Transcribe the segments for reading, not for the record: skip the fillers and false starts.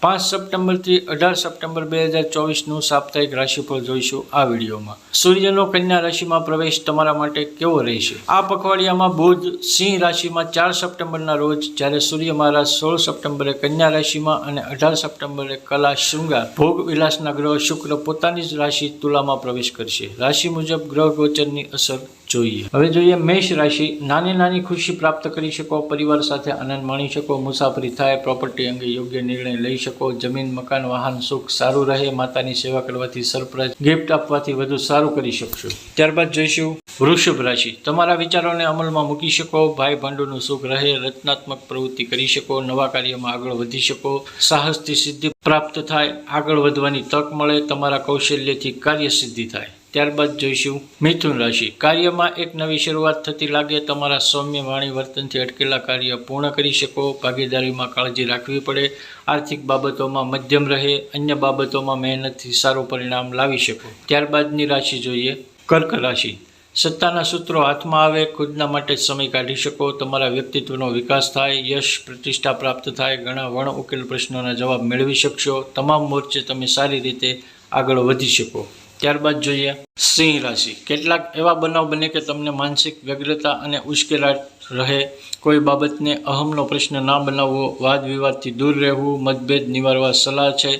5 સપ્ટેમ્બરથી 18 સપ્ટેમ્બર 2024નું સાપ્તાહિક રાશિફળ જોઈશું આ વિડીયોમાં। સૂર્યનો કન્યા રાશિમાં પ્રવેશ તમારા માટે કેવો રહેશે? આ પખવાડિયામાં બુધ સિંહ રાશિમાં 4 સપ્ટેમ્બરના રોજ, જ્યારે સૂર્ય મહારાજ 16 સપ્ટેમ્બરે કન્યા રાશિમાં અને 18 સપ્ટેમ્બરે કલા, શૃંગાર, ભોગ વિલાસના ગ્રહ શુક્ર પોતાની જ રાશિ તુલામાં પ્રવેશ કરશે। રાશિ મુજબ ગ્રહ ગોચરની અસર જોઈએ। હવે જોઈએ મેષ રાશિ। નાની નાની ખુશી પ્રાપ્ત કરી શકો, પરિવાર સાથે આનંદ માણી શકો, મુસાફરી થાય, પ્રોપર્ટી અંગે યોગ્ય નિર્ણય લઈ શકો, જમીન, મકાન, વાહન, સુખ સારું રહે, માતાની સેવા કરવાથી, સરપ્રાઈઝ ગિફ્ટ આપવાથી વધુ સારું કરી શકશો। ત્યારબાદ જોઈશું વૃષભ રાશિ। તમારા વિચારોને અમલમાં મૂકી શકો, ભાઈ ભાંડુનું સુખ રહે, રચનાત્મક પ્રવૃત્તિ કરી શકો, નવા કાર્યમાં આગળ વધી શકો, સાહસથી સિદ્ધિ પ્રાપ્ત થાય, આગળ વધવાની તક મળે, તમારા કૌશલ્યથી કાર્ય સિદ્ધિ થાય। ત્યારબાદ જોઈશું મિથુન રાશિ। કાર્યમાં એક નવી શરૂઆત થતી લાગે, તમારા સૌમ્ય વાણી વર્તનથી અટકેલા કાર્ય પૂર્ણ કરી શકો, ભાગીદારીમાં કાળજી રાખવી પડે, આર્થિક બાબતોમાં મધ્યમ રહે, અન્ય બાબતોમાં મહેનતથી સારું પરિણામ લાવી શકો। ત્યારબાદની રાશિ જોઈએ કર્ક રાશિ। સત્તાના સૂત્રો હાથમાં આવે, ખુદના માટે સમય કાઢી શકો, તમારા વ્યક્તિત્વનો વિકાસ થાય, યશ પ્રતિષ્ઠા પ્રાપ્ત થાય, ઘણા વણ ઉકેલ પ્રશ્નોના જવાબ મેળવી શકશો, તમામ મોરચે તમે સારી રીતે આગળ વધી શકો। ત્યારબાદ જોઈએ સિંહ રાશિ। કેટલાક એવા બનાવ બને કે તમને માનસિક વ્યગ્રતા અને ઉશ્કેરાટ રહે, કોઈ બાબતને અહમનો પ્રશ્ન ના બનાવવો, વાદ વિવાદથી દૂર રહેવું, મતભેદ નિવારવા સલાહ છે,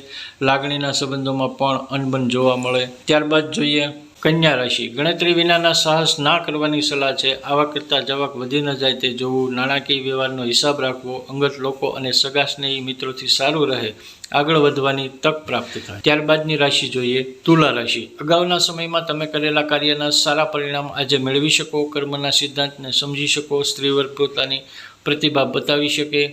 લાગણીના સંબંધોમાં પણ અનબન જોવા મળે। ત્યારબાદ જોઈએ કન્યા રાશિ। ગણતરી વિનાના સાહસ ના કરવાની સલાહ છે, આવક કરતાં જવાક વધી ન જાય તે જોવું, નાણાકીય વ્યવહારનો હિસાબ રાખવો, અંગત લોકો અને સગા સ્નેહી મિત્રોથી સારું રહે, આગળ વધવાની તક પ્રાપ્ત થાય। ત્યારબાદની રાશિ જોઈએ તુલા રાશિ। અગાઉના સમયમાં તમે કરેલા કાર્યના સારા પરિણામ આજે મેળવી શકો, કર્મના સિદ્ધાંતને સમજી શકો, સ્ત્રી વર્ગ પોતાની પ્રતિભા બતાવી શકે,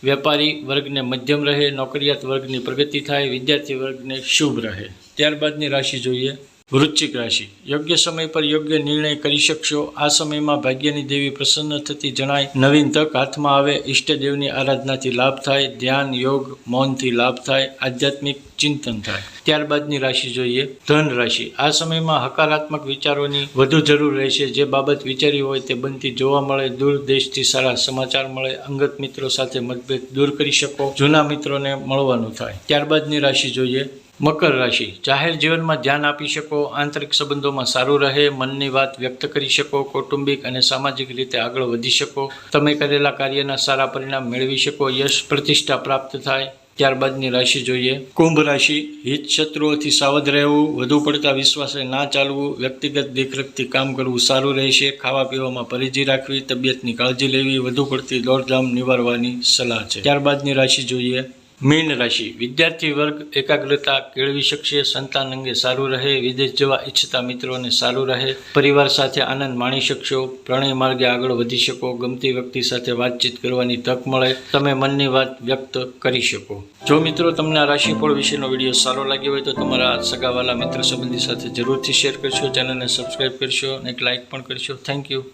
વેપારી વર્ગને મધ્યમ રહે, નોકરિયાત વર્ગની પ્રગતિ થાય, વિદ્યાર્થી વર્ગને શુભ રહે। ત્યારબાદની રાશિ જોઈએ વૃશ્ચિક રાશિ। યોગ્ય સમય પર યોગ્ય નિર્ણય કરી શકશો, આ સમયમાં ભાગ્યની દેવી પ્રસન્ન થતી જણાય, નવીન તક હાથમાં આવે, ઈષ્ટદેવની આરાધનાથી લાભ થાય, ધ્યાન, યોગ, મૌનથી લાભ થાય, આધ્યાત્મિક ચિંતન થાય। ત્યારબાદની રાશિ જોઈએ ધન રાશિ। આ સમયમાં હકારાત્મક વિચારોની વધુ જરૂર રહેશે, જે બાબત વિચારી હોય તે બનતી જોવા મળે, દૂર દેશથી સારા સમાચાર મળે, અંગત મિત્રો સાથે મતભેદ દૂર કરી શકો, જૂના મિત્રોને મળવાનું થાય। ત્યારબાદની રાશિ જોઈએ મકર રાશિ। જાહેર જીવનમાં ધ્યાન આપી શકો, આંતરિક સંબંધોમાં સારું રહે, મનની વાત વ્યક્ત કરી શકો, કૌટુંબિક અને સામાજિક રીતે આગળ વધી શકો, તમે કરેલા કાર્યના સારા પરિણામ મેળવી શકો, યશ પ્રતિષ્ઠા પ્રાપ્ત થાય। ત્યારબાદની રાશિ જોઈએ કુંભ રાશિ। હિત શત્રુઓથી સાવધ રહેવું, વધુ પડતા વિશ્વાસે ના ચાલવું, વ્યક્તિગત દેખરેખથી કામ કરવું સારું રહેશે, ખાવા પીવામાં પરેજી રાખવી, તબિયતની કાળજી લેવી, વધુ પડતી દોડધામ નિવારવાની સલાહ છે। ત્યારબાદની રાશિ જોઈએ મીન રાશિ। વિદ્યાર્થી વર્ગ એકાગ્રતા કેળવી શકશે, સંતાન અંગે સારું રહે, વિદેશ જવા ઈચ્છતા મિત્રોને સારું રહે, પરિવાર સાથે આનંદ માણી શકશો, પ્રણય માર્ગે આગળ વધી શકો, ગમતી વ્યક્તિ સાથે વાતચીત કરવાની તક મળે, તમે મનની વાત વ્યક્ત કરી શકો। જો મિત્રો તમને આ રાશિફળ વિશેનો વિડીયો સારો લાગ્યો હોય તો તમારા સગાવાલા મિત્ર સંબંધી સાથે જરૂરથી શેર કરશો, ચેનલને સબસ્ક્રાઈબ કરશો અને એક લાઇક પણ કરશો। Thank you.